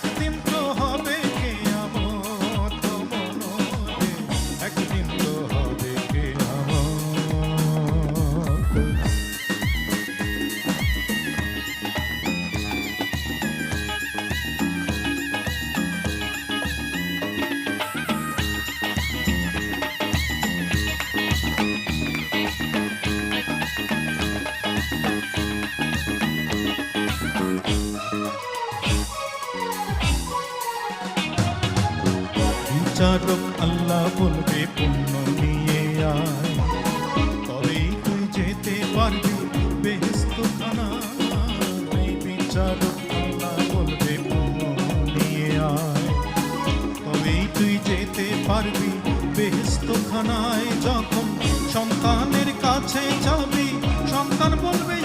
একদিন তো হবে কিয়ামত মনরে, একদিন তো হবে কিয়ামত। বিচারক আল্লাহ বলবে পুণ্য নিয়ে আয়, তবেই তুই যেতে পারবি বেহেশত খানায়। বিচারক আল্লাহ বলবে পুণ্য নিয়ে আয়, তবেই তুই যেতে পারবি বেহেশত খানায়। যখন সন্তানের কাছে যাবি, সন্তান বলবে